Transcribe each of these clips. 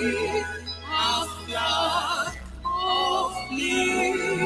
of blood of liberty.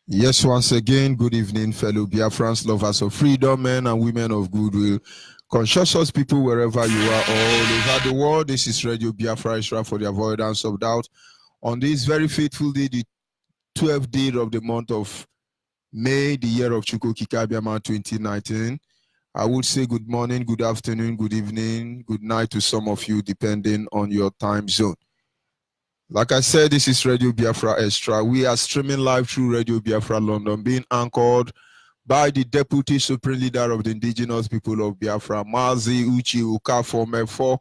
Yes, once again, good evening, fellow Biafrans, lovers of freedom, men and women of goodwill, conscientious people wherever you are all over the world. This is Radio Biafra Israel for the avoidance of doubt. On this very fateful day, the 12th day of the month of May, the year of Chukwu Kikabiama 2019, I would say good morning, good afternoon, good evening, good night to some of you, depending on your time zone. Like I said, this is Radio Biafra Extra. We are streaming live through Radio Biafra London, being anchored by the Deputy Supreme Leader of the Indigenous People of Biafra, Mazi Uchi Okafor Mefo.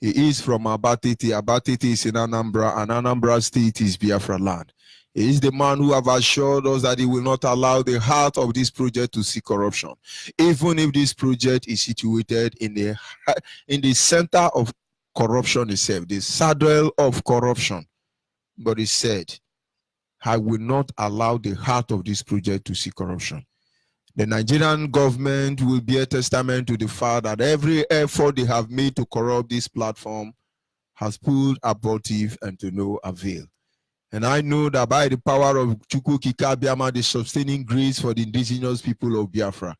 He is from Abatete. Abatete is in Anambra, and Anambra State is Biafra land. He is the man who have assured us that he will not allow the heart of this project to see corruption, even if this project is situated in the center of corruption itself, the saddle of corruption. But he said, I will not allow the heart of this project to see corruption. The Nigerian government will be a testament to the fact that every effort they have made to corrupt this platform has proved abortive and to no avail. And I know that by the power of Chukwu Kikabiama, the sustaining grace for the indigenous people of Biafra,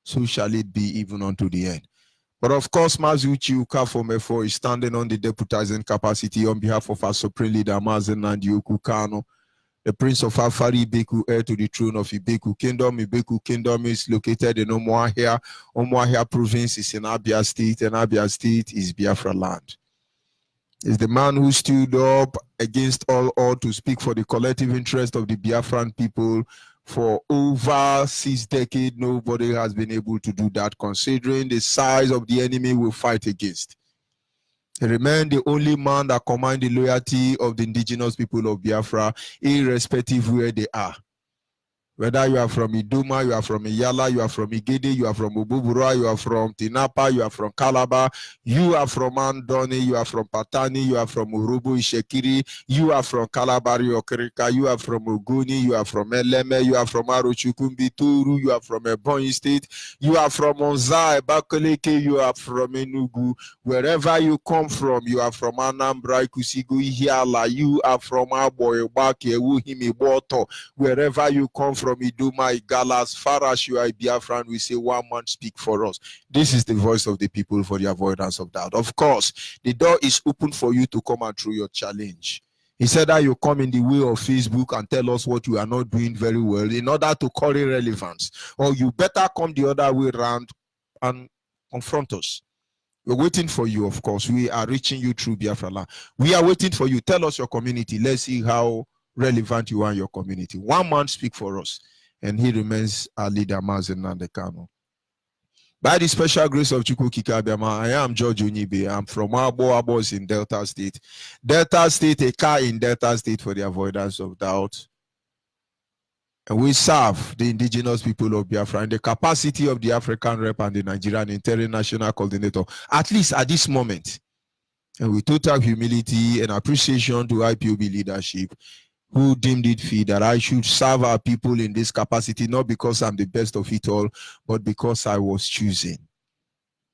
so shall it be even unto the end. But of course, Mazuchi Okafor Mefo is standing on the deputizing capacity on behalf of our Supreme Leader, Mazen Nandioku Kano, the Prince of Afari Ibeku, heir to the throne of Ibeku Kingdom. Ibeku Kingdom is located in Umuahia. Umuahia province is in Abia State, and Abia State is Biafra land. Is the man who stood up against all odds to speak for the collective interest of the Biafran people. For over 6 decades, nobody has been able to do that, considering the size of the enemy we fight against. He remained the only man that commands the loyalty of the indigenous people of Biafra, irrespective where they are. Whether you are from Iduma, you are from Iyala, you are from Igede, you are from Ububura, you are from Tinapa, you are from Calabar, you are from Andoni, you are from Patani, you are from Urubu Ishekiri, you are from Kalabari Okerika, you are from Ogoni, you are from Eleme, you are from Arochukumbi Turu, you are from Ebonyi State, you are from Onza, Ebakaleke, you are from Enugu. Wherever you come from, you are from Anambra, Kusigo, Ihiala, you are from Aboy, Baki, Ewuhimi, Boto. Wherever you come from Iduma, Igala, as far as you are a Biafran, we say one man speak for us. This is the voice of the people for the avoidance of doubt. Of course, the door is open for you to come and through your challenge. He said that you come in the way of Facebook and tell us what you are not doing very well in order to call it relevance. Or you better come the other way around and confront us. We're waiting for you, of course. We are reaching you through Biafra land. We are waiting for you. Tell us your community. Let's see how relevant you are in your community. One man speak for us, and he remains our leader, Mazen Nandekano. By the special grace of Chukwu Kikabiama, I am George Onyeibe. I'm from Abo is in Delta State. Delta State, a car in Delta State for the avoidance of doubt. And we serve the indigenous people of Biafra in the capacity of the African rep and the Nigerian international coordinator, at least at this moment. And with total humility and appreciation to IPOB leadership, who deemed it fit that I should serve our people in this capacity, not because I'm the best of it all, but because I was chosen.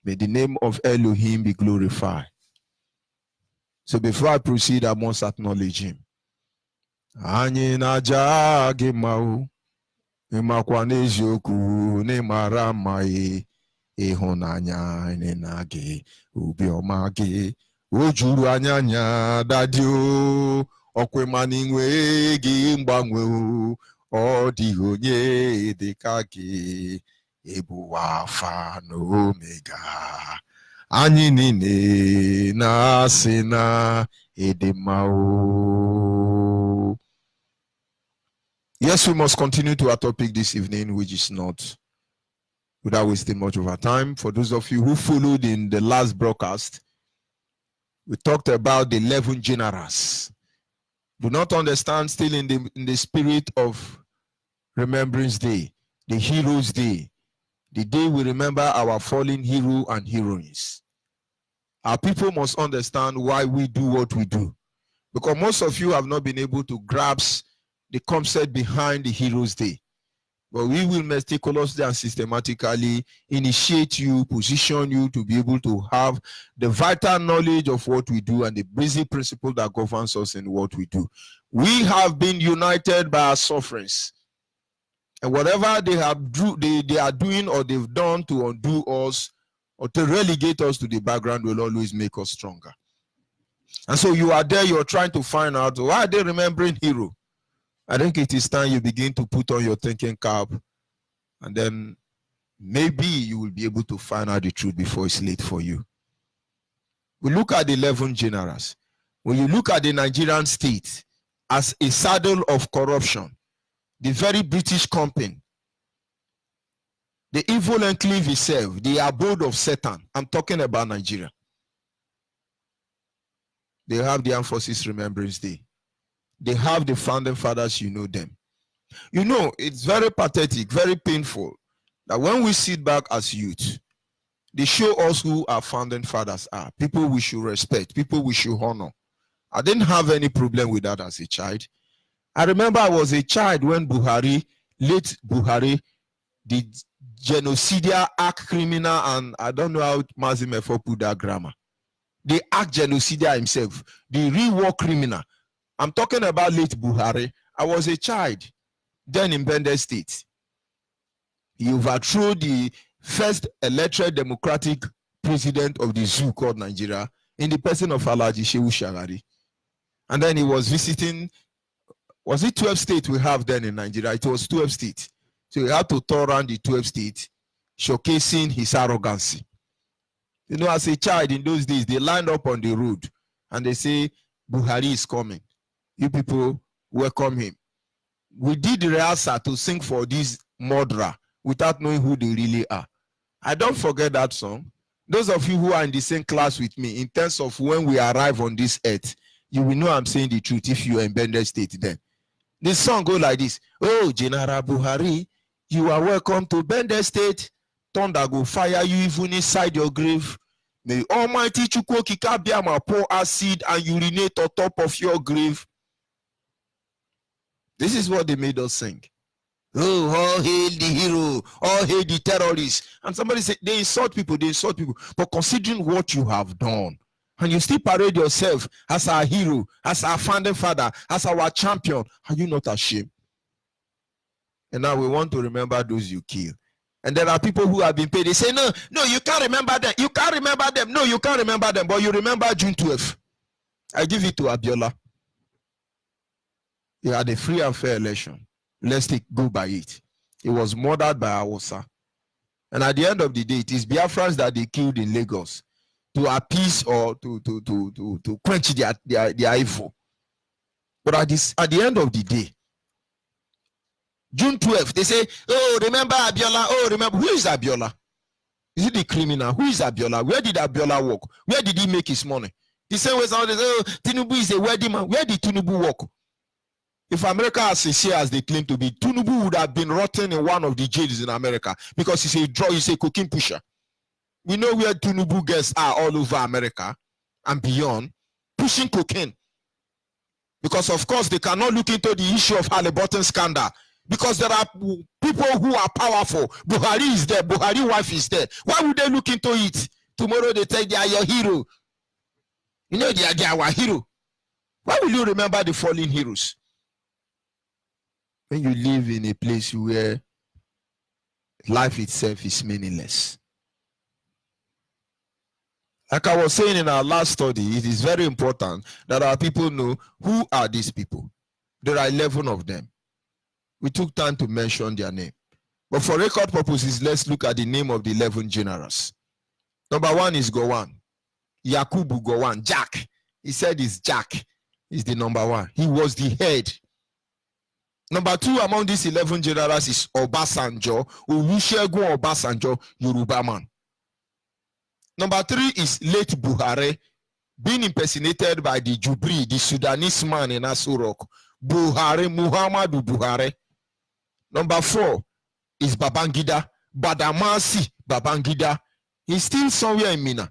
May the name of Elohim be glorified. So before I proceed, I must acknowledge him. Anyị na-aja gị mma, ịmakwa n'eziokwu n'ịmara mma ịhụnanya na gị obiọma gị o juru anya dadi o ọkwema n'inwe gị mgbanwe ọ dịghị onye dịka gị ebu Alpha na Omega anyị niile na-asị na ịdị mma o. Yes, we must continue to our topic this evening, which is not, without wasting much of our time. For those of you who followed in the last broadcast, we talked about the 11 generals. Do not understand, still in the spirit of Remembrance Day, the Heroes Day, the day we remember our fallen hero and heroines. Our people must understand why we do what we do. Because most of you have not been able to grasp the concept behind the Heroes Day. But we will meticulously and systematically initiate you, position you to be able to have the vital knowledge of what we do and the basic principle that governs us in what we do. We have been united by our sufferings. And whatever they are doing or they've done to undo us or to relegate us to the background will always make us stronger. And so you are there, you're trying to find out, why are they remembering hero? I think it is time you begin to put on your thinking cap, and then maybe you will be able to find out the truth before it's late for you. We look at the 11 generals. When you look at the Nigerian state as a saddle of corruption, the very British company, the evil enclave itself, the abode of Satan, I'm talking about Nigeria. They have the Armed Forces Remembrance Day. They have the founding fathers, you know them. You know, it's very pathetic, very painful that when we sit back as youth, they show us who our founding fathers are, people we should respect, people we should honor. I didn't have any problem with that as a child. I remember I was a child when late Buhari, the genocidal act criminal, and I don't know how Mazim Efo put that grammar. The act genocidia himself, the real war criminal. I'm talking about late Buhari. I was a child then in Bender State. He overthrew the first elected democratic president of the zoo called Nigeria in the person of Alhaji Shehu Shagari. And then he was visiting, was it 12 states we have then in Nigeria? It was 12 states. So he had to tour around the 12 states, showcasing his arrogancy. You know, as a child in those days, they lined up on the road and they say, Buhari is coming. You people welcome him. We did the rehearsal to sing for this murderer without knowing who they really are. I don't forget that song. Those of you who are in the same class with me, in terms of when we arrive on this earth, you will know I'm saying the truth if you are in Bender State then. This song goes like this. Oh, General Buhari, you are welcome to Bender State. Thunder go fire you even inside your grave. May Almighty Chukwokika Biama pour acid and urinate on top of your grave. This is what they made us sing. Oh, all hail the hero, all hail the terrorists. And somebody said, they insult people. But considering what you have done, and you still parade yourself as our hero, as our founding father, as our champion, are you not ashamed? And now we want to remember those you killed. And there are people who have been paid. They say, no, you can't remember them. You can't remember them. No, you can't remember them. But you remember June 12th. I give it to Abiola. He had a free and fair election. Let's go by it. He was murdered by Awusa. And at the end of the day, it is Biafrans that they killed in Lagos to appease or to quench their evil. But at the end of the day, June 12th, they say, oh, remember Abiola? Oh, remember. Who is Abiola? Is it the criminal? Who is Abiola? Where did Abiola work? Where did he make his money? The same way somebody says, oh, Tinubu is a wealthy man. Where did Tinubu work? If America is sincere as they claim to be, Tinubu would have been rotten in one of the jails in America because he's a cocaine pusher. We know where Tinubu guests are all over America and beyond, pushing cocaine. Because, of course, they cannot look into the issue of Halliburton scandal. Because there are people who are powerful. Buhari is there. Buhari's wife is there. Why would they look into it? Tomorrow they tell they are your hero. You know they are our hero. Why will you remember the fallen heroes? When you live in a place where life itself is meaningless. Like I was saying in our last study, it is very important that our people know who are these people. There are 11 of them. We took time to mention their name. But for record purposes, let's look at the name of the 11 generals. Number 1 is Gowon. Yakubu Gowon. Jack. He said it's Jack. Is the number 1. He was the head. Number 2 among these 11 generals is Obasanjo. Olusegun Obasanjo, Yoruba man. Number 3 is late Buhari, being impersonated by the Jubri, the Sudanese man in Aso Rock. Buhari, Muhammadu Buhari. Number 4 is Babangida, Badamasi Babangida. He's still somewhere in Mina.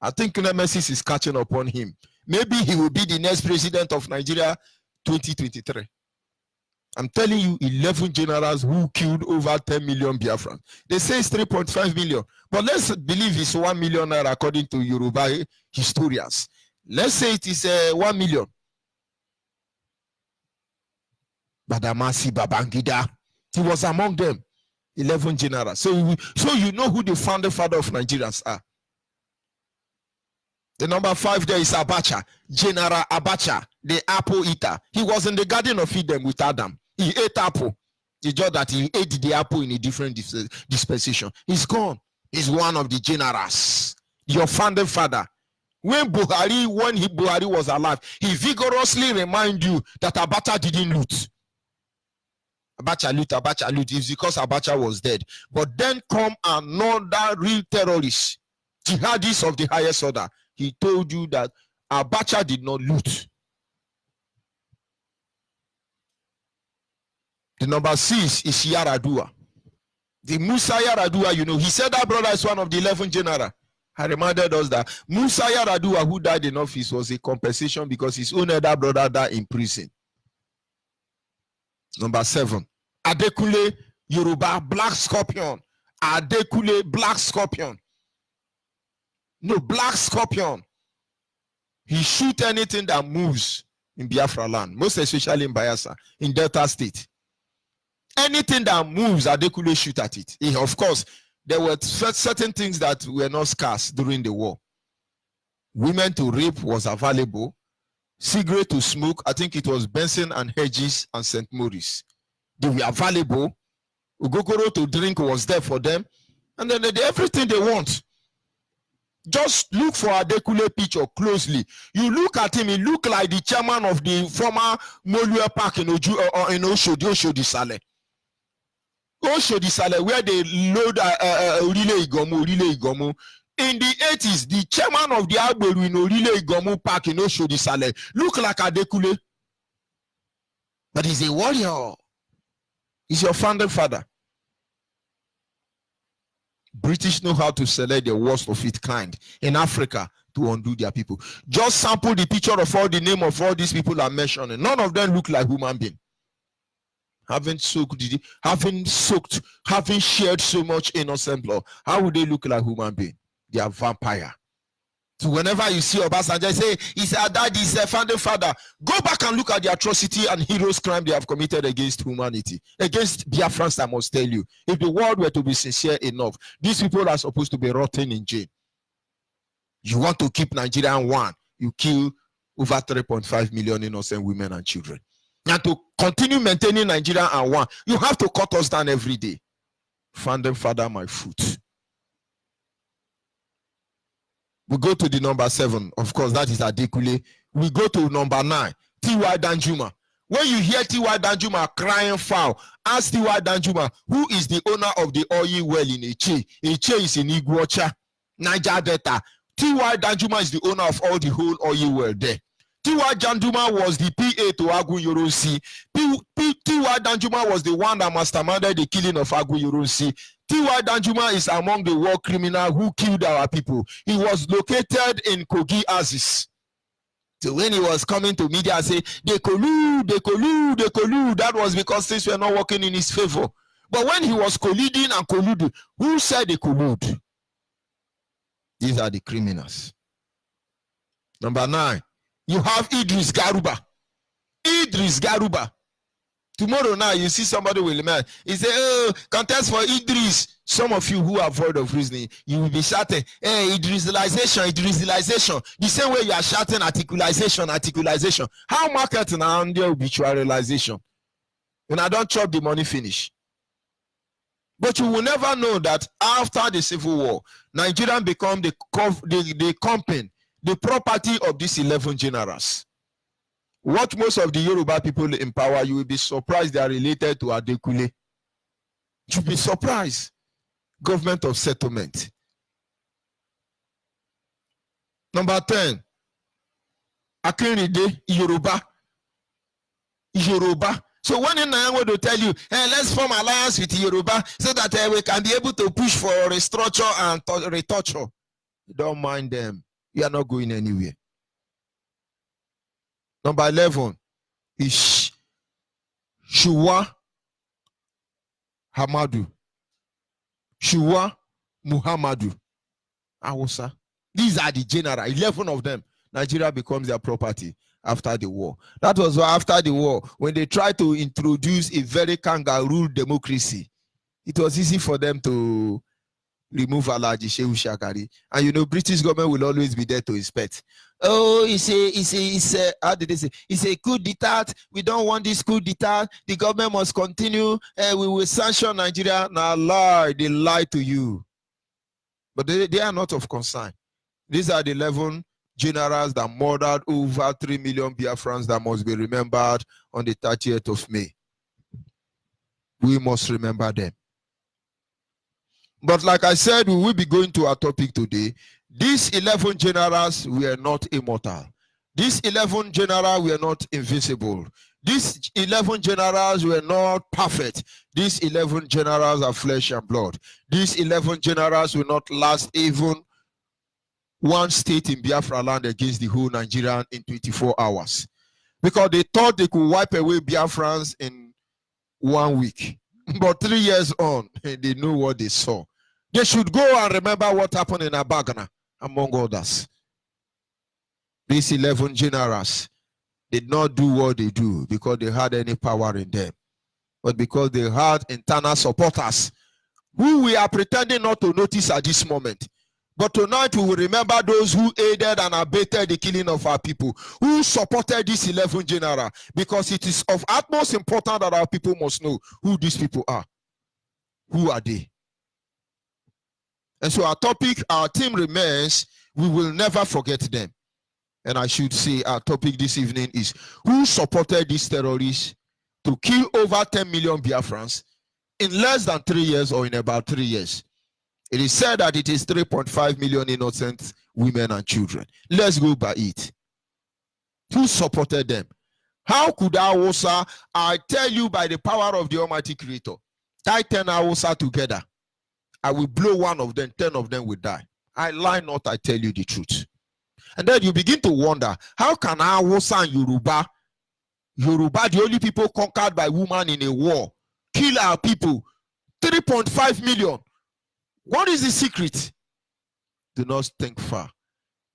I think Nemesis is catching up on him. Maybe he will be the next president of Nigeria 2023. I'm telling you, 11 generals who killed over 10 million Biafrans. They say it's 3.5 million. But let's believe it's 1 million according to Yoruba historians. Let's say it is 1 million. Badamasi Babangida, he was among them. 11 generals. So you know who the founding father of Nigerians are. The number 5 there is Abacha, General Abacha, the apple eater. He was in the Garden of Eden with Adam. He ate apple. It's just that he ate the apple in a different dispensation. He's gone. He's one of the generals. Your founding father. When Buhari was alive, he vigorously reminded you that Abacha didn't loot. Abacha loot. It's because Abacha was dead. But then come another real terrorist, jihadists of the highest order. He told you that Abacha did not loot. The number 6 is Yaradua. The Musa Yaradua, you know, he said that brother is one of the 11 generals. I reminded us that Musa Yaradua, who died in office, was a compensation because his own elder brother died in prison. Number 7, Adekule Yoruba, Black Scorpion. Adekule, Black Scorpion. No, Black Scorpion. He shoot anything that moves in Biafra land, most especially in Bayelsa, in Delta State. Anything that moves, Adekule shoot at it. Of course, there were certain things that were not scarce during the war. Women to rape was available. Cigarette to smoke, I think it was Benson and Hedges and St. Maurice. They were available. Ugokoro to drink was there for them. And then they did everything they want. Just look for Adekule picture closely. You look at him, he look like the chairman of the former Molue Park in Oshodi Sale. Oshodi Sale, where they load Orile Igomo. In the 80s, the chairman of the Agberu in Orile Igomo Park in Oshodi Sale look like Adekule. But he's a warrior. He's your founding father. British know how to select the worst of its kind in Africa to undo their people. Just sample the picture of all the name of all these people I'm mentioning. None of them look like human beings. Having shared so much innocent blood, how would they look like human beings? They are vampire. So whenever you see Obasanjo say, that is a founding father, go back and look at the atrocity and heroes crime they have committed against humanity, against Biafrans. I must tell you, if the world were to be sincere enough, these people are supposed to be rotting in jail. You want to keep Nigeria one, you kill over 3.5 million innocent women and children. And to continue maintaining Nigeria and one, you have to cut us down every day. Founding father, my foot. We go to the number 7. Of course, that is Adekule. We go to number 9, T.Y. Danjuma. When you hear T.Y. Danjuma crying foul, ask T.Y. Danjuma, who is the owner of the oil well in Eche? Eche is in Iguacha, Niger Delta. T.Y. Danjuma is the owner of all the whole oil well there. T.Y. Danjuma was the PA to Agu Yoronsi. T.Y. Danjuma was the one that masterminded the killing of Agu Yoronsi. T.Y. Danjuma is among the war criminals who killed our people. He was located in Kogi Aziz. So when he was coming to media and say, they collude, that was because things were not working in his favor. But when he was colluding and colluding, who said they collude? These are the criminals. Number 9, you have Idris Garuba. Idris Garuba. Tomorrow now, you see somebody will emerge. He say, oh, contest for Idris. Some of you who are void of reasoning, you will be shouting, hey, Idrisilization. The same way you are shouting articulation. How market now on the obituarization? When I don't chop the money finish. But you will never know that after the Civil War, Nigeria become the company, the property of these 11 generals. What most of the Yoruba people in power, you will be surprised they are related to Adekule. You'll be surprised. Government of settlement. Number 10. Akinride, Yoruba. So when in Nyango to tell you, hey, let's form alliance with Yoruba so that we can be able to push for restructure and retoucher, don't mind them. You are not going anywhere. Number 11 is Shuwa Hamadu. Shuwa Muhammadu. Awusa. These are the general, 11 of them. Nigeria becomes their property after the war. That was why after the war, when they tried to introduce a very kangaroo democracy, it was easy for them to remove Alhaji Shehu Shagari. And you know, British government will always be there to inspect. Oh, it's a how did they say? It's a coup d'etat. We don't want this coup d'etat. The government must continue. We will sanction Nigeria. Now lie, they lie to you. But they are not of concern. These are the 11 generals that murdered over 3 million Biafrans that must be remembered on the 30th of May. We must remember them. But like I said, we will be going to our topic today. These 11 generals were not immortal. These 11 generals were not invisible. These 11 generals were not perfect. These 11 generals are flesh and blood. These 11 generals will not last even one state in Biafra land against the whole Nigeria in 24 hours. Because they thought they could wipe away Biafrans in 1 week. But 3 years on, they knew what they saw. They should go and remember what happened in Abagana, among others. These 11 generals did not do what they do because they had any power in them, but because they had internal supporters who we are pretending not to notice at this moment. But tonight we will remember those who aided and abetted the killing of our people, who supported this 11 general, because it is of utmost importance that our people must know who these people are. Who are they? And so our topic, our theme remains, we will never forget them. And I should say our topic this evening is, who supported these terrorists to kill over 10 million Biafrans in less than 3 years or in about 3 years? It is said that it is 3.5 million innocent women and children. Let's go by it. Who supported them? How could Hausa, I tell you by the power of the Almighty Creator, tie 10 Hausa together, I will blow one of them, 10 of them will die. I lie not, I tell you the truth. And then you begin to wonder, how can Hausa and Yoruba, the only people conquered by women in a war, kill our people? 3.5 million. What is the secret? Do not think far.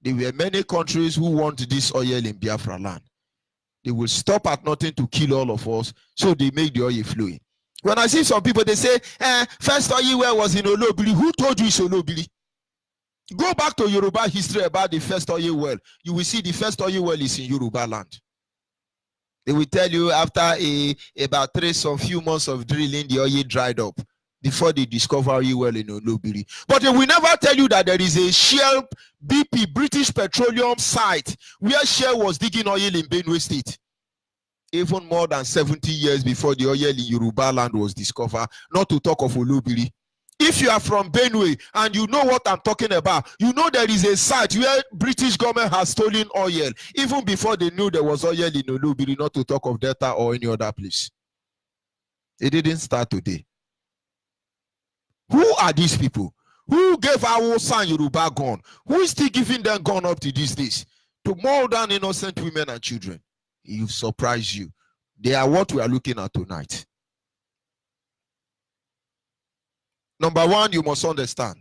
There were many countries who want this oil in Biafra land. They will stop at nothing to kill all of us, so they make the oil flowing. When I see some people, they say, first oil well was in Olobili. Who told you it's Olobili? Go back to Yoruba history about the first oil well. You will see the first oil well is in Yoruba land. They will tell you after about some few months of drilling, the oil dried up before they discover oil well in Olobili. But they will never tell you that there is a Shell BP, British Petroleum site, where Shell was digging oil in Benue State. Even more than 70 years before the oil in Yoruba land was discovered, not to talk of Olobili. If you are from Benue and you know what I'm talking about, you know there is a site where British government has stolen oil, even before they knew there was oil in Olobili, not to talk of Delta or any other place. It didn't start today. Who are these people? Who gave Hausa and Yoruba gun? Who is still giving them gun up to these days to mow down innocent women and children? It will surprise you. They are what we are looking at tonight. Number one, you must understand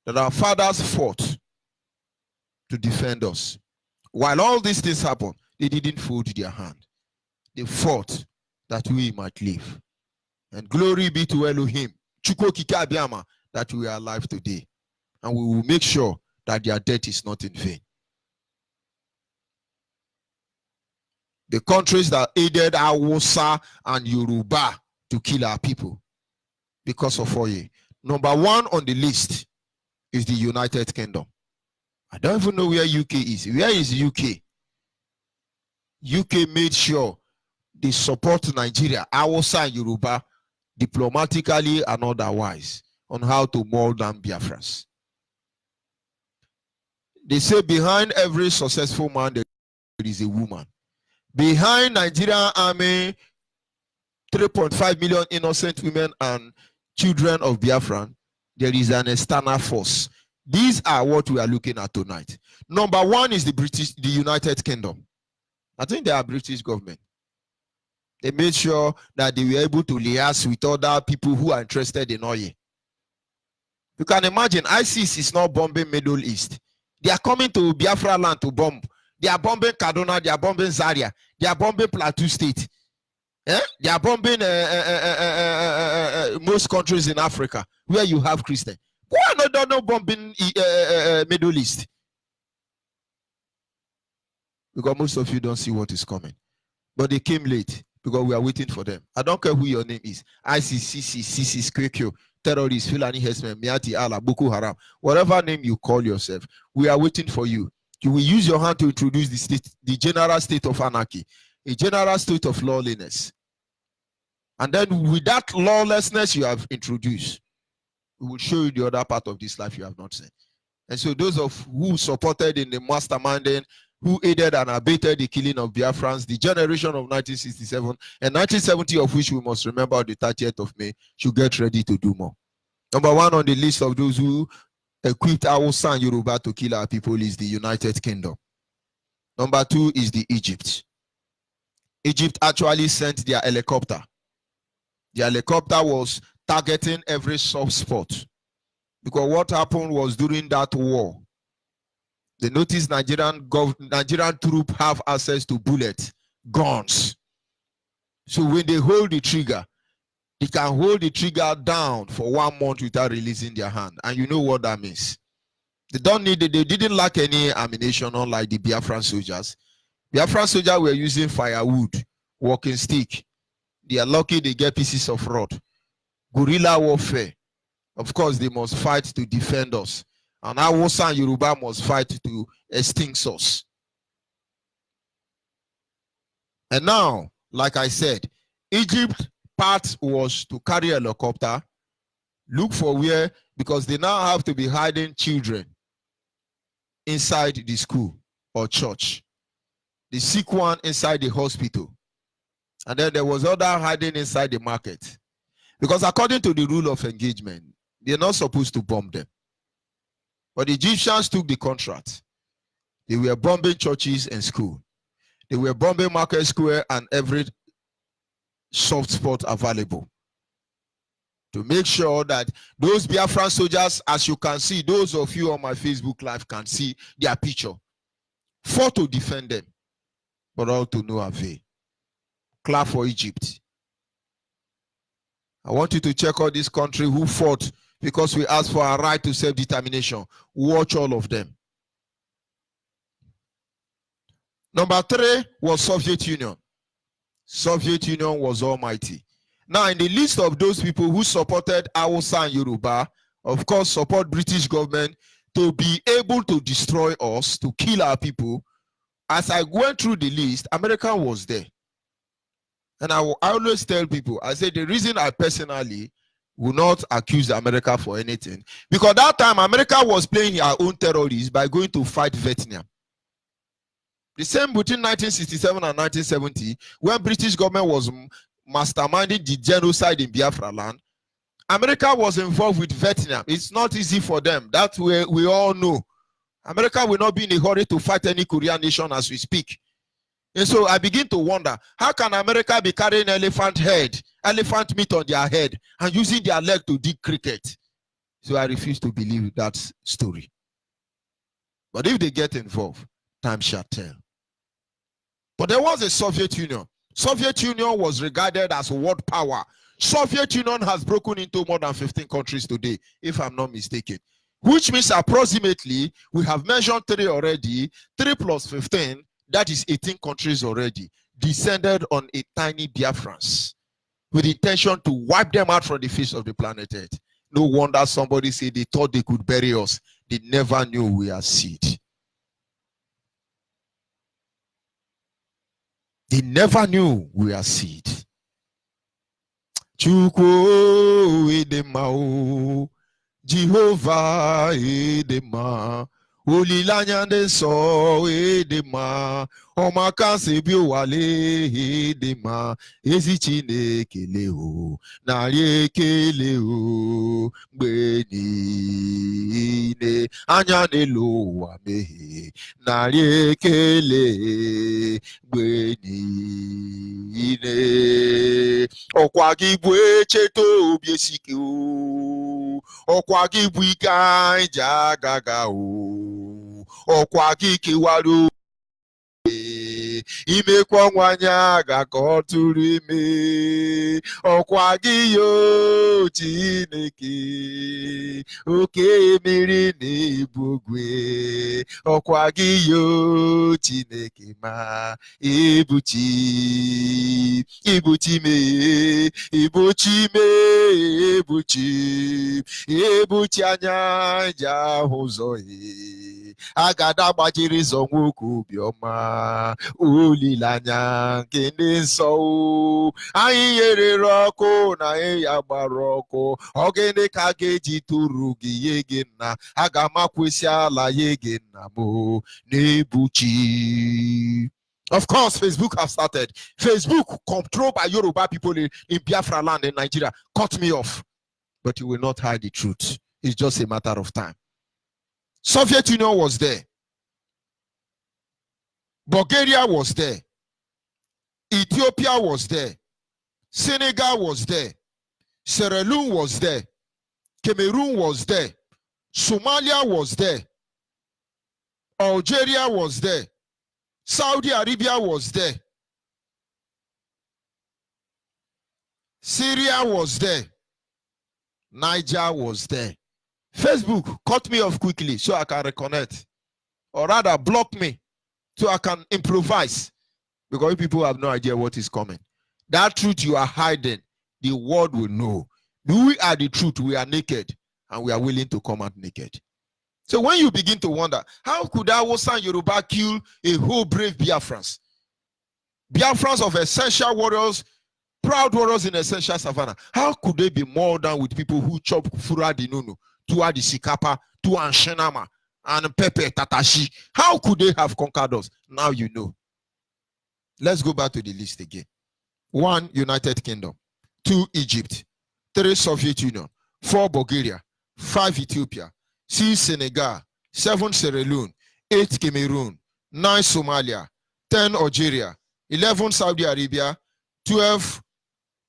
that our fathers fought to defend us. While all these things happened, they didn't fold their hand. They fought that we might live. And glory be to Elohim, that we are alive today. And we will make sure that their death is not in vain. The countries that aided Hausa and Yoruba to kill our people because of oil. Number one on the list is the United Kingdom. I don't even know where UK is. Where is UK? UK made sure they support Nigeria, Hausa and Yoruba, diplomatically and otherwise, on how to mold down Biafrans. They say behind every successful man there is a woman. Behind Nigerian army 3.5 million innocent women and children of Biafran, there is an external force. These are what we are looking at tonight. Number one is the United Kingdom. I think they are British government. They made sure that they were able to liaise with other people who are interested in oil. You can imagine, ISIS is not bombing Middle East. They are coming to Biafra land to bomb. They are bombing Kaduna, they are bombing Zaria, they are bombing Plateau State. They are bombing most countries in Africa where you have Christians. Why not bombing Middle East? Because most of you don't see what is coming. But they came late because we are waiting for them. I don't care who your name is. ICCC, Squeakio, terrorists, Fulani Herdsmen, Miati Allah, Boko Haram, whatever name you call yourself, we are waiting for you. You will use your hand to introduce the general state of anarchy, a general state of lawlessness. And then with that lawlessness you have introduced, we will show you the other part of this life you have not seen. And so those of who supported in the masterminding, who aided and abated the killing of Biafrans, the generation of 1967 and 1970, of which we must remember on the 30th of May, should get ready to do more. Number one on the list of those who equipped Hausa and Yoruba to kill our people is the United Kingdom. Number two is the Egypt. Egypt actually sent their helicopter. The helicopter was targeting every soft spot. Because what happened was during that war, they noticed Nigerian troops have access to bullets, guns. So when they hold the trigger, they can hold the trigger down for 1 month without releasing their hand. And you know what that means. They didn't lack any ammunition, unlike the Biafran soldiers. Biafran soldiers were using firewood, walking stick. They are lucky they get pieces of rod. Guerrilla warfare. Of course, they must fight to defend us. And Hausa and Yoruba must fight to extinct us. And now, like I said, Egypt part was to carry a helicopter, look for where, because they now have to be hiding children inside the school or church. The sick one inside the hospital. And then there was other hiding inside the market. Because according to the rule of engagement, they're not supposed to bomb them. But the Egyptians took the contract. They were bombing churches and schools. They were bombing Market Square and every soft spot available. To make sure that those Biafran soldiers, as you can see, those of you on my Facebook Live can see their picture, fought to defend them, but all to no avail. Clap for Egypt. I want you to check out this country who fought because we asked for our right to self-determination. Watch all of them. Number three was Soviet Union. Soviet Union was almighty. Now, in the list of those people who supported Hausa and Yoruba, of course, support British government to be able to destroy us, to kill our people, as I went through the list, America was there. And I always tell people, I say the reason I personally will not accuse America for anything, because that time America was playing her own terrorists by going to fight Vietnam. The same between 1967 and 1970, when British government was masterminding the genocide in Biafra land, America was involved with Vietnam. It's not easy for them. That we all know. America will not be in a hurry to fight any Korean nation as we speak. And so I begin to wonder, how can America be carrying elephant meat on their head and using their leg to dig cricket? So I refuse to believe that story. But if they get involved, time shall tell. But there was a Soviet Union. Soviet Union was regarded as world power. Soviet Union has broken into more than 15 countries today, if I'm not mistaken. Which means approximately, we have mentioned 3 already, 3 plus 15, that is 18 countries already, descended on a tiny Biafrans with the intention to wipe them out from the face of the planet Earth. No wonder somebody said they thought they could bury us. They never knew we are seed. They never knew we are seed. Chukwu edema o, Jehovah edema Olilanya de so edema. Omakase bi wale edema. Ezi Chineke le o. Nari ekele o. Mgbe niile. Anya n'elu ụwa mehie. Nari ekele. Mgbe niile. Ọkwa gị bụ echeta obi esike o. Ọkwa gị bụ ike anyị ji agaga o. Ọkwa gị kewara imekwa nwanyị aga ka ọ tụrụ ime. Ọkwa gị yo Chineke oke mmiri na-ebu ogwe. Ọkwa gị yo Chineke ma ibuchi mee ibuchi mee ebuchi anya ji ahụ ụzọ agada gbajiri zọ nwoke obiọma. Olileanya nke ndị nsọ anyị nyerere ọkụ na ya gbara ọkụ. Ọ gịnị ka a ga-eji tụrụ gị ye gị nna? A ga-amakwesị ala ye gị nna m na-ebuchi. Of course, Facebook have started. Facebook, controlled by Yoruba people in Biafra land in Nigeria, cut me off. But you will not hide the truth. It's just a matter of time. Soviet Union was there. Bulgaria was there. Ethiopia was there. Senegal was there. Sierra Leone was there. Cameroon was there. Somalia was there. Algeria was there. Saudi Arabia was there. Syria was there. Niger was there. Facebook cut me off quickly so I can reconnect. Or rather, block me so I can improvise. Because people have no idea what is coming. That truth you are hiding, the world will know. We are the truth. We are naked. And we are willing to come out naked. So when you begin to wonder, how could Hausa and Yoruba kill a whole brave Biafrans? Biafrans of essential warriors, proud warriors in essential savannah. How could they be more than with people who chop Fura di Nunu, Tua di Sikapa, Tua and Shenama, and Pepe Tatashi? How could they have conquered us? Now you know. Let's go back to the list again. 1, United Kingdom. 2, Egypt. 3, Soviet Union. 4, Bulgaria. 5, Ethiopia. 6, Senegal. 7, Sierra Leone. 8, Cameroon. 9, Somalia. 10, Algeria. 11, Saudi Arabia. 12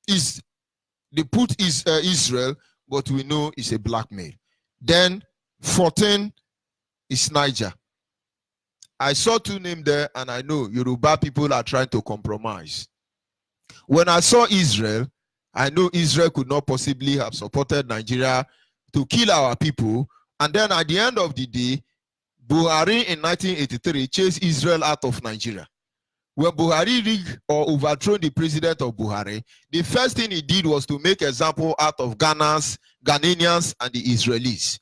is they put Israel, but we know it's a blackmail. Then 14 is Niger. I saw 2 names there, and I know Yoruba people are trying to compromise. When I saw Israel, I know Israel could not possibly have supported Nigeria to kill our people. And then at the end of the day, Buhari in 1983 chased Israel out of Nigeria. When Buhari rigged or overthrew the president of Buhari, the first thing he did was to make example out of Ghanaians, and the Israelis.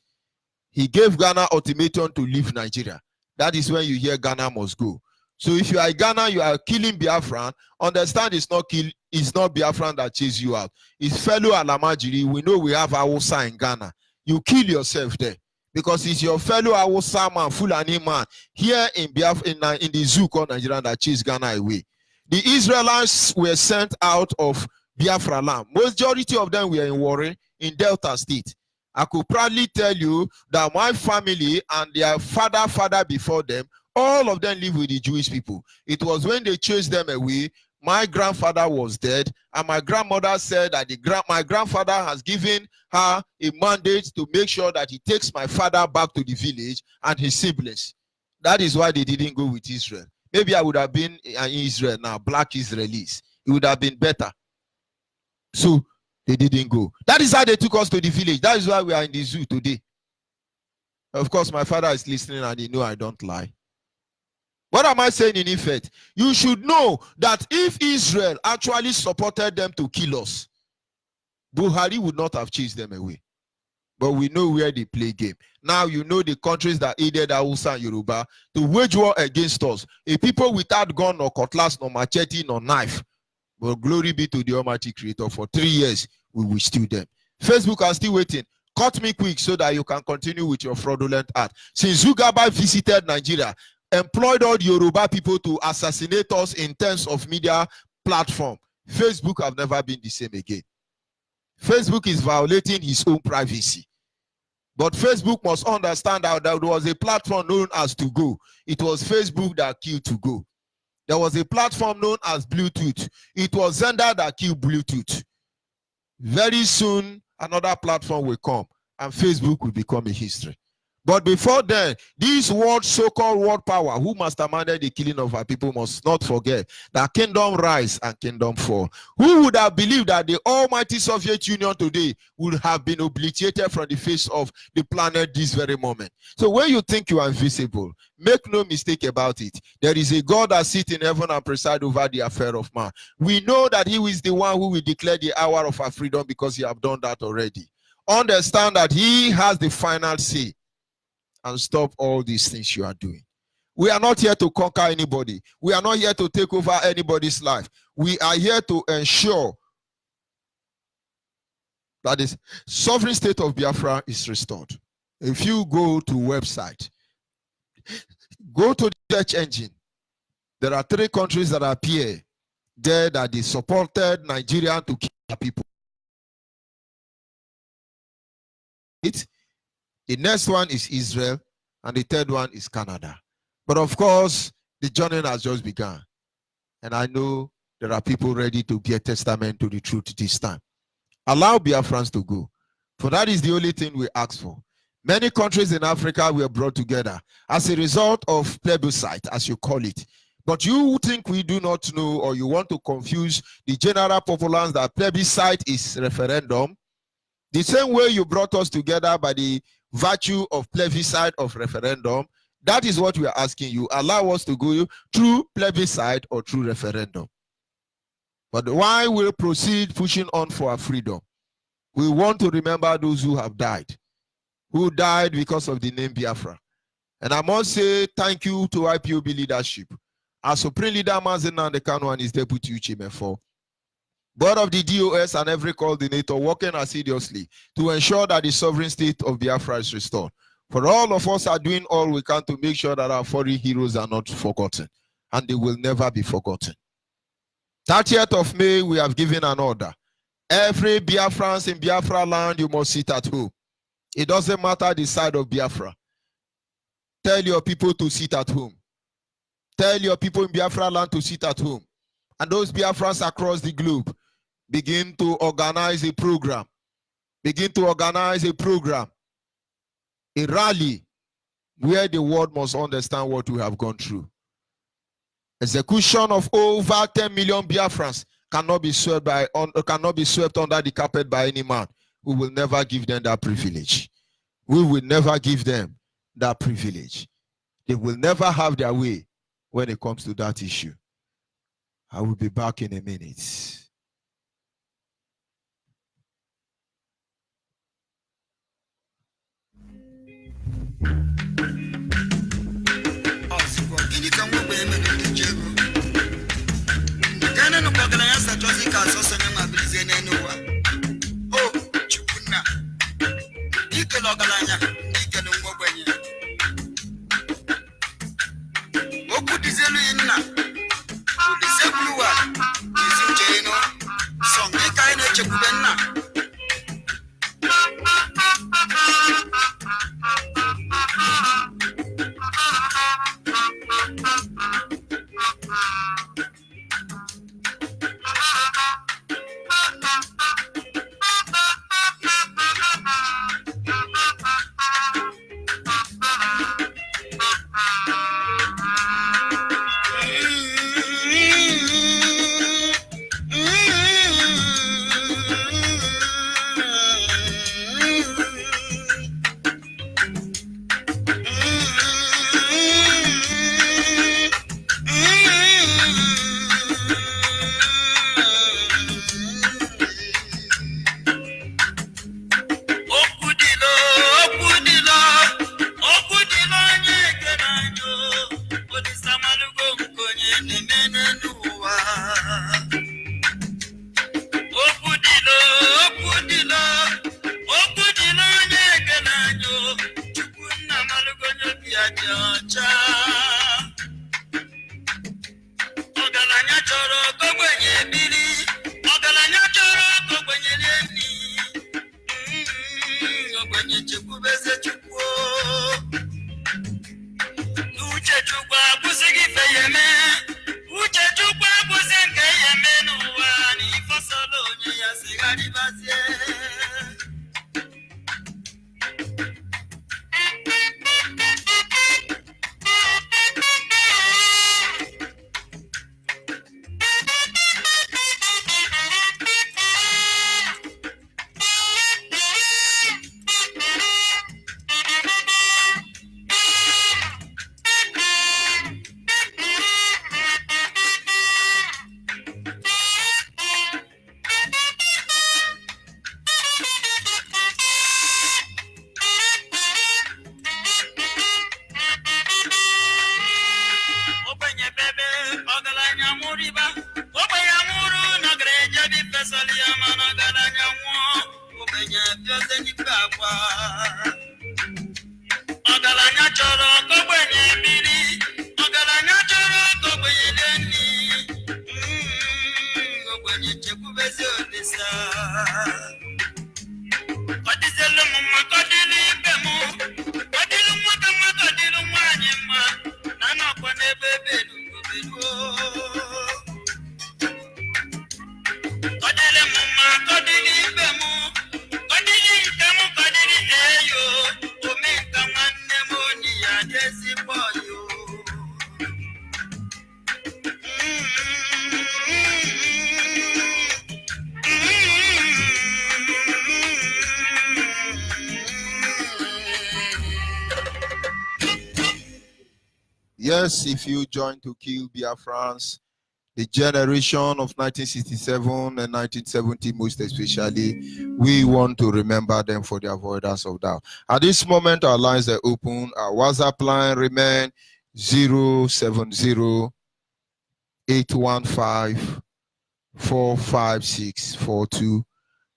He gave Ghana ultimatum to leave Nigeria. That is when you hear Ghana must go. So if you are Ghana, you are killing Biafran, understand it's not Biafran that chase you out. It's fellow Alamajiri. We know we have Hausa in Ghana. You kill yourself there. Because it's your fellow Hausa man, Fulani man, here in Biafra, in the zoo called Nigeria that chased Ghana away. The Israelites were sent out of Biafra land. Majority of them were in Warri, in Delta State. I could proudly tell you that my family and their father before them, all of them live with the Jewish people. It was when they chased them away, my grandfather was dead, and my grandmother said that my grandfather has given her a mandate to make sure that he takes my father back to the village and his siblings. That is why they didn't go with Israel. Maybe I would have been in Israel now, black Israelis. It would have been better. So they didn't go. That is how they took us to the village. That is why we are in the zoo today. Of course, my father is listening and he knows I don't lie. What am I saying in effect? You should know that if Israel actually supported them to kill us, Buhari would not have chased them away. But we know where they play game. Now you know the countries that aided Hausa and Yoruba to wage war against us. A people without gun, nor cutlass, nor machete, nor knife. But glory be to the Almighty Creator. For 3 years, we will steal them. Facebook are still waiting. cut me quick so that you can continue with your fraudulent act. Since Zugaba visited Nigeria, employed all the Yoruba people to assassinate us in terms of media platform, Facebook have never been the same again. Facebook is violating his own privacy. But Facebook must understand that there was a platform known as To Go. It was Facebook that killed To Go. There was a platform known as Bluetooth. It was Zender that killed Bluetooth. Very soon, another platform will come, and Facebook will become a history. But before then, these world, so-called world power who masterminded the killing of our people must not forget that kingdom rise and kingdom fall. Who would have believed that the almighty Soviet Union today would have been obliterated from the face of the planet this very moment? So when you think you are invisible, make no mistake about it. There is a God that sits in heaven and presides over the affair of man. We know that he is the one who will declare the hour of our freedom because he has done that already. Understand that he has the final say. And stop all these things you are doing. We are not here to conquer anybody. We are not here to take over anybody's life. We are here to ensure that the sovereign state of Biafra is restored. If you go to website, go to the search engine, there are 3 countries that appear there that they supported Nigeria to kill their people. The next one is Israel, and the third one is Canada. But of course, the journey has just begun. And I know there are people ready to bear testament to the truth this time. Allow Biafrans to go, for that is the only thing we ask for. Many countries in Africa were brought together as a result of plebiscite, as you call it. But you think we do not know, or you want to confuse the general populace that plebiscite is referendum. The same way you brought us together by the virtue of plebiscite of referendum, that is what we are asking you. Allow us to go through plebiscite or through referendum. But why we proceed pushing on for our freedom? We want to remember those who have died because of the name Biafra. And I must say thank you to IPOB leadership. Our Supreme Leader Mazen Nandekano and his Deputy Uchimefo, board of the DOS and every coordinator working assiduously to ensure that the sovereign state of Biafra is restored. For all of us are doing all we can to make sure that our foreign heroes are not forgotten, and they will never be forgotten. 30th of May, we have given an order. Every Biafrans in Biafra land, you must sit at home. It doesn't matter the side of Biafra. Tell your people to sit at home. Tell your people in Biafra land to sit at home. And those Biafrans across the globe, begin to organize a program. Begin to organize a program. A rally where the world must understand what we have gone through. Execution of over 10 million Biafrans cannot be swept under the carpet by any man. We will never give them that privilege. We will never give them that privilege. They will never have their way when it comes to that issue. I will be back in a minute. Yes, if you join to kill Biafrans, the generation of 1967 and 1970 most especially, we want to remember them for the avoidance of doubt. At this moment, our lines are open. Our WhatsApp line remain 070-815-45642.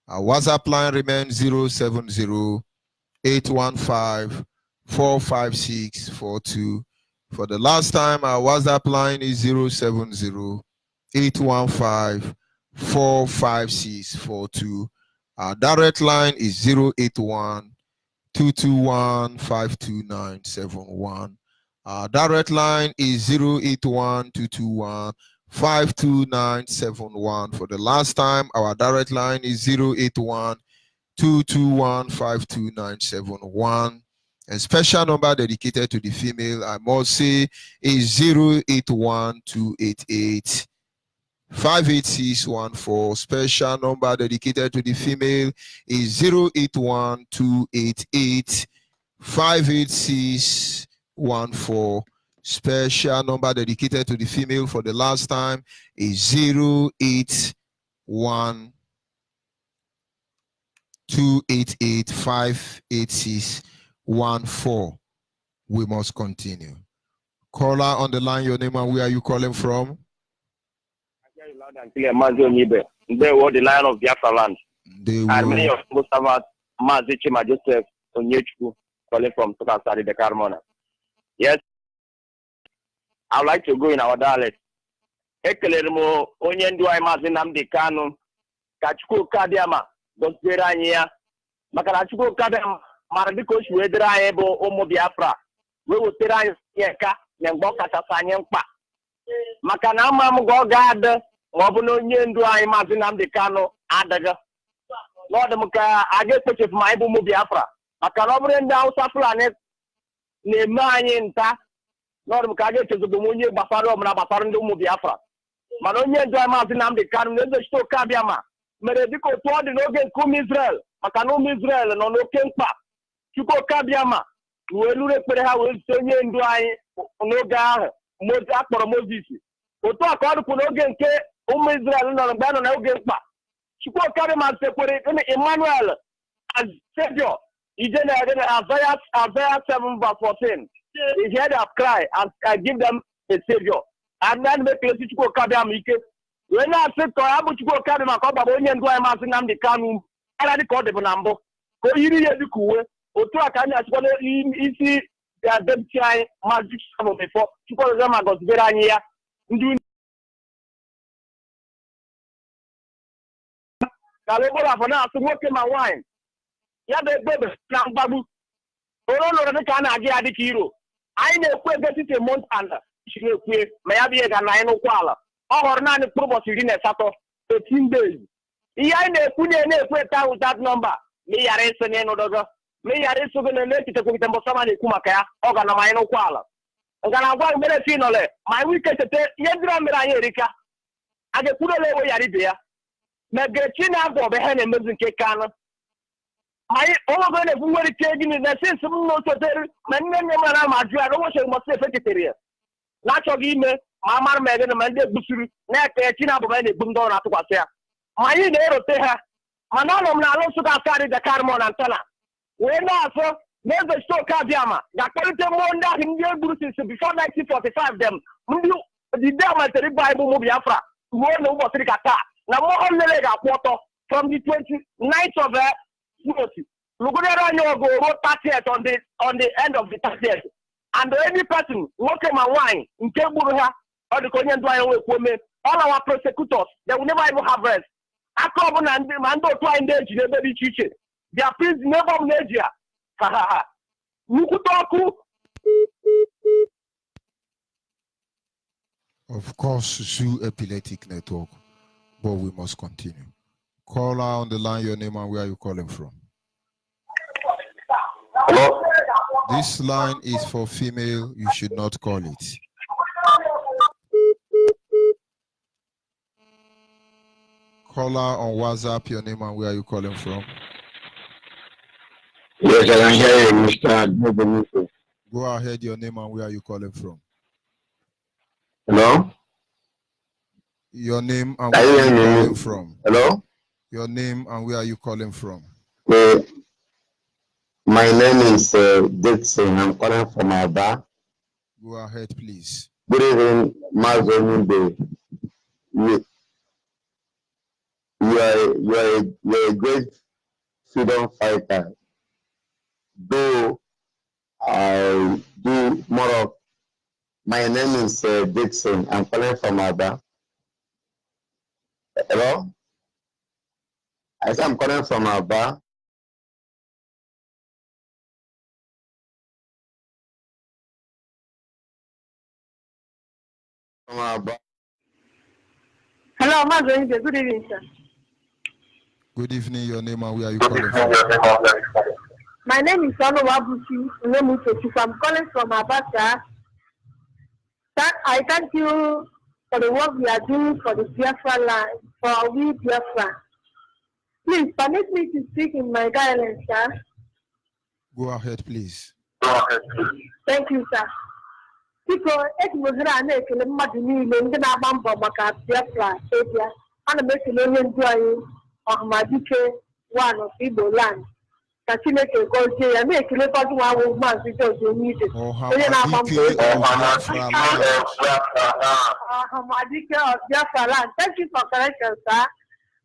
Our WhatsApp line remains 070-815-45642. For the last time, our WhatsApp line is 070-815-45642. Our direct line is 081-221-52971. Our direct line is 081-221-52971. For the last time, our direct line is 081-221-52971. A special number dedicated to the female, I must say, is 081-288-58614. Special number dedicated to the female is 081-288-58614. Special number dedicated to the female for the last time is 081-288-58614. We must continue. Caller on the line, your name and where are you calling from? Onyeibe. They were the Lion of Biafland. And many of most of us, Mazichima Joseph Onyeibe, calling from Tukasari, the Carmona. Yes, I would like to go in our dialect. Ekelermo, Onyendu Imazinam de Kanu, Kachuko Kadiama, Dosberania, Makarachuko Kadam, Maradiko Shwedra Ebo, Omo Biafra. We will tell Yeka, Nemboka Tasanyampa. Makanama Gogad, Mobuno Yendu Imazinam de Kanu, Adaga. Lord Muka, I get such as my Bumu Biafra. Makanobre down Saplanet, Nemainta. Lord Mukage to the Bumunye Bafaro, Nabafarandu Biafra. Manonia Damazinam de Kanu, the Sto Kabiama. Meredico told the Logan Kum Israel, Makanum Israel, and no Kempa. Chuko Kabiama. We will have will say and dry no gar, Mozak or Moses. We talk all the Punogan K, Israel, and Banana Gempa. Chuko Kabima separate Emmanuel as Savior. He did Isaiah 7:14. He heard a cry, and I give them a Savior. And then make Chuko Kabamike. When I said to Abu Chuko Kabama, Babonian do I Masinam the Kanu, and I called the Bonambo. Go you the cool. Otua Kanya is going to easy their dead child magic before Chuko Zama got Verania. Kalebola for now to work in my wine. ya bụ egbe na mgbagbu oro lụrụ dịka a na-agị ya dịka iro anyị na-ekwu egetiti montana chiri ekwe ma ya bụ ihe ga na anyị n'ụkwụ ala ọ họrọ naanị mkpụrụ ụbọchị 18 18 days ihe anyị na-ekwu na-ekwu eta without number ma ị ghara ịsị n'ịnụ dogo ma ị ghara ịsụ gị na echichekwagide mbọsama na-ekwu maka ya ọ ga na anyị n'ụkwụ ala nga na agwa mere fi nọle ma anyị ike cheta ihe ndị ọ mere anyị erika a ga-ekwurola ewe yara ibe ya megechi na-agwa ọbụ ihe na-emezi nke kanụ anyị ọnwego na-ekwu nwere ike gịnị na sinsi m na osotere ma nne nne m na ma jụ ya na ụbọchị mbọsị efe ketere ya na-achọghị ime ma a mara ma ege na ma ndị egbusiri na-eke chi na abụba na-egbu ndị ọrụ na-atụkwasị ya ma anyị na-erote ha mana ọnọ m na ala Nsụka akarị Dekarmon na Ntana wee na-asọ na eze stoke Abiama ga-akpalite mmụọ ndị ahụ ndị egburu sinsi before 1945 dem ndị dide amalitere ịgba anyị bụ ụmụ Biafra ruo na ụbọchị ka taa na mmụọ nlele ga-akwụ ọtọ from the 29th of lugudere anyị ọgụ ruo 30th on the end of the 30th and any person nwoke ma nwaanyị nke gburu ha ọ dịka onye ndụ anyị nwekwu ome all our prosecutors they will never even have rest aka ọbụla ndị ma ndị otu anyị ndị eji n'ebe dị iche iche their prison n'ebe ọ bụla eji ya ha nnukwute ọkụ. Of course, Zoo Epileptic Network, but we must continue. Caller on the line, your name and where are you calling from? Hello? This line is for female, you should not call it. Caller on WhatsApp, your name and where are you calling from? Yes, I can hear you, Mr. Go ahead, your name and where are you calling from? Hello? Your name and where are you calling from? Hello? Your name and where are you calling from? My name is Dixon. I'm calling from Aba. Go ahead, please. Good evening, Onyeibe. You are a great freedom fighter. Though I do more of, my name is Dixon. I'm calling from Aba. Hello? I said I'm calling from Aba. From Aba. Hello, Onyeibe. Good evening, sir. Good evening, your name and where are you calling from? My name is Onyeibe. I'm calling from Abacha. I thank you for the work we are doing for the Biafra land, for we Biafra. Please permit me to speak in my dialect, sir. Go ahead, please. Thank you, sir. Because it was an ekele mmadụ niile ndị na-agba mbọ maka Biafra ebia ana m ekele onye ndu anyị ọhamadike one of Igbo land ka Chineke gọzie ya na-ekelekwazi nwa awụ Maazị George Onyeibe onye na-agba mbọ ọhamadike of Biafra land. Thank you for correction, sir.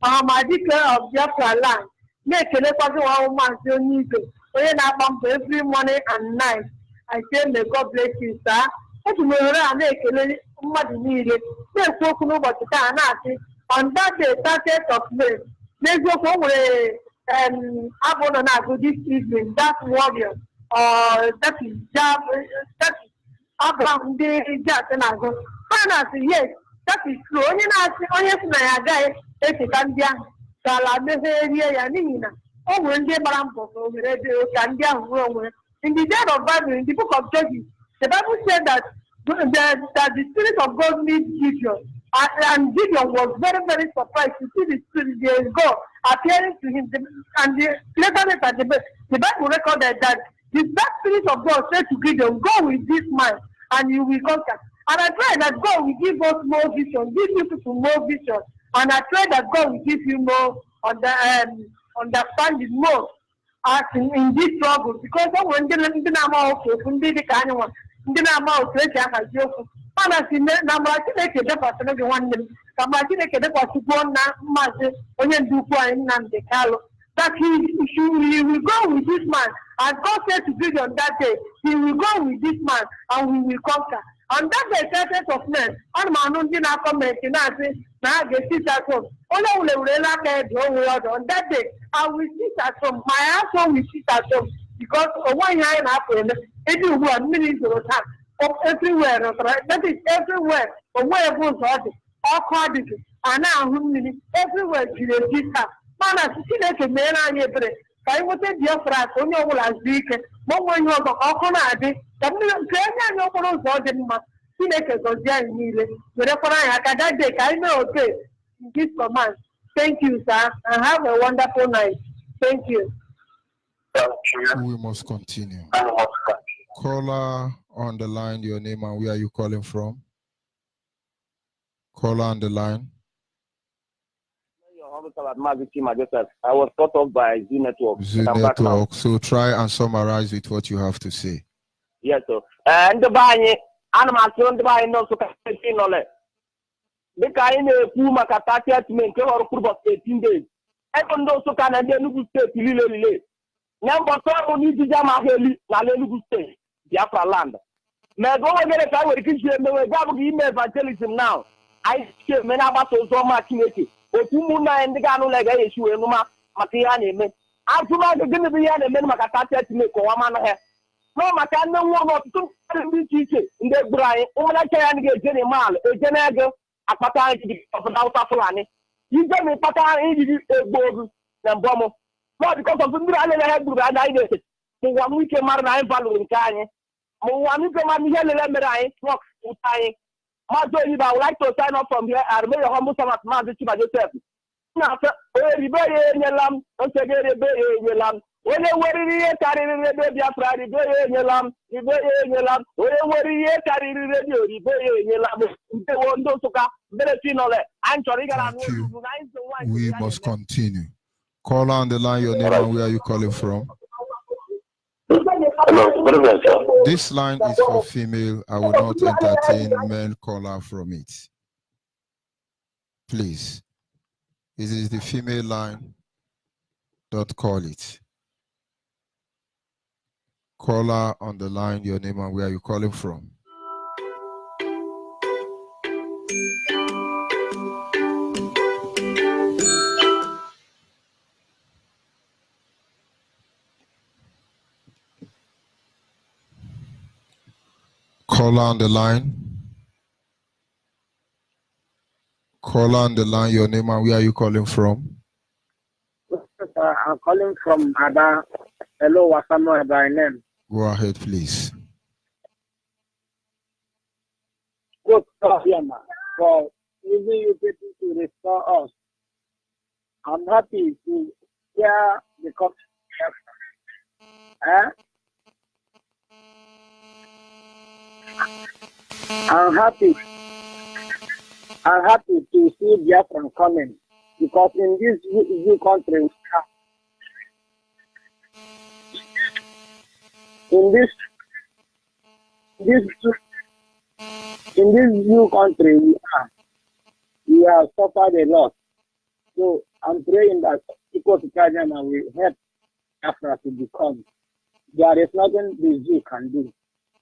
ọhamadike of Biafra land na-ekelekwazi nwa awụ Maazị Onyeibe onye na-agba mbọ every morning and night. I say may God bless you, sir. On that day, 30th of May, let's go for this evening, that warrior, that is Abraham, yes, that is true. Only guy, Candia, Yanina, oh, when they Barambo, Candia, in the day of Bible, in the book of Judges, the Bible said that the Spirit of God needs Gideon. And Gideon was very, very surprised to see the Spirit of God appearing to him. And later, the Bible recorded that the Spirit of God said to Gideon, go with this man and you will conquer. And I pray that God will give us more vision, give you people more vision. And I pray that God will give you more understanding more. As in this struggle, because when the Nama from the Kanawa, the Nama of Joke, and as in Namaki, the person of one name, Kamaki, the Pasupon, Master, Onyen Dupua, and the Calo, that he will go with this man. And God said to Gideon that day, he will go with this man and we will conquer. And that day, 30th of May, on Manundina comment, and I say, Now I sit at home. Only will on that day, I will sit at home. My household will sit at home because one year and a half, everywhere, millions of time, everywhere, that is everywhere, wherever all credit, and now everywhere to the sister. Man, I see that a man I never. I was a Biafra, only will speak. But when you are all commanded, the no one was in my teenagers or young needed. Whenever I had that day, I know, okay, this command. Thank you, sir, and have a wonderful night. Thank you. We must continue. Caller on the line, your name and where are you calling from? Caller on the line. I was cut off by Z Network. Z Network. So try and summarize with what you have to say. Yes, sir. And the buying animal, the buying no so can the kind of Puma Katatia to make or proof of 18 days. I don't know so can I do state really. Number 4 only the Jama Heli, Nalelugu State, Biafra land. May go get a time with Christian, the email evangelism now. I say, Menabato Zoma Kineti. Otumuna and the Gano like a issue and Numa Matiani men. I do not begin to be a men Makata to make one man. No, Makana won't to teach in the Brian, all I can get Jenny Mal, a Genago, a Pata of an outer Fulani. You get me Pata in a board than Bomo. Not because of the Brian I had to ride it. So 1 week a man I value in Kanye. 1 week a man here, Lemerai, Fox, Utai. I would like to sign up from here. I may have almost a man to yourself. Now, Lam, don't say Lam. When they were carrying the Biafra, the Lam, the Lam, when they were carrying the Lam, they won't do so. I'm sorry, we must continue. Call on the line, your name and where are you calling from? This line is for female. I will not entertain men caller from it. Please. This is the female line. Don't call it. Caller on the line, your name and where are you calling from? Caller on the line. Caller on the line, your name and where are you calling from? I'm calling from Ada. Hello, Wasamo by name. Go ahead, please. Good stuff, Yama, for using you people to restore us. I'm happy to hear the concept. I'm happy to see Biafra coming because in this new country, in this new country we have suffered a lot. So I'm praying that people to Kajana will help Biafra to become. There is nothing the Jew can do.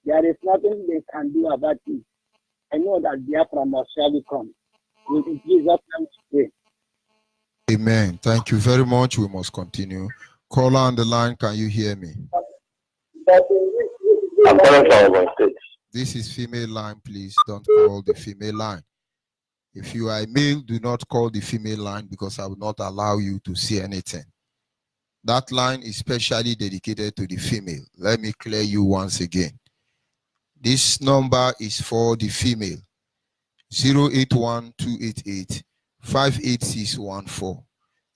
There is nothing they can do about it. I know that Biafra must surely come. In Jesus' name we pray. Amen. Thank you very much. We must continue. Caller on the line, can you hear me? I'm calling from State. This is female line, please. Don't call the female line. If you are a male, do not call the female line because I will not allow you to see anything. That line is specially dedicated to the female. Let me clear you once again. This number is for the female. 081-288-58614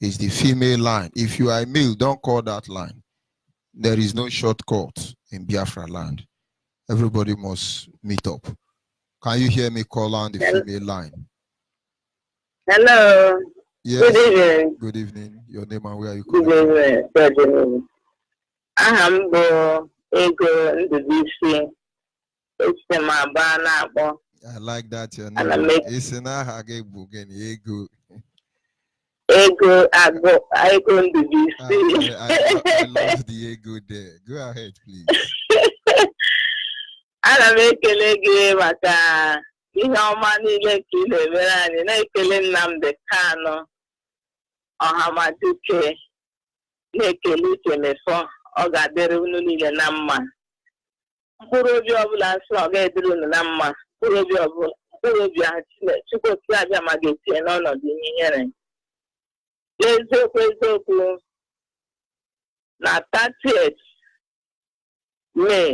is the female line. If you are a male, don't call that line. There is no shortcut in Biafra land. Everybody must meet up. Can you hear me call on the female line? Hello. Yes. Good evening. Good evening. Your name and where are you calling from? Good evening. I am the ego in the DC. It's my banner. I like that your name. It's an ego. Ego, I go in the DC. I love the ego there. Go ahead, please. I make a ego, ihe ọma niile ka ị na-emere anyị, na-ekele Nnamdi Kanu Ọhamadike, na-ekele Uchemefo. Ọ ga-adịrị unu niile na mma. Mkpụrụ obi ọbụla nsọ ọ ga-edịrị unu na mma. Mkpụrụ obi ahụ Chukwu okike abịa ma ga-etinye n'ọnọdụ ihe ihere. Eziokwu na 30th May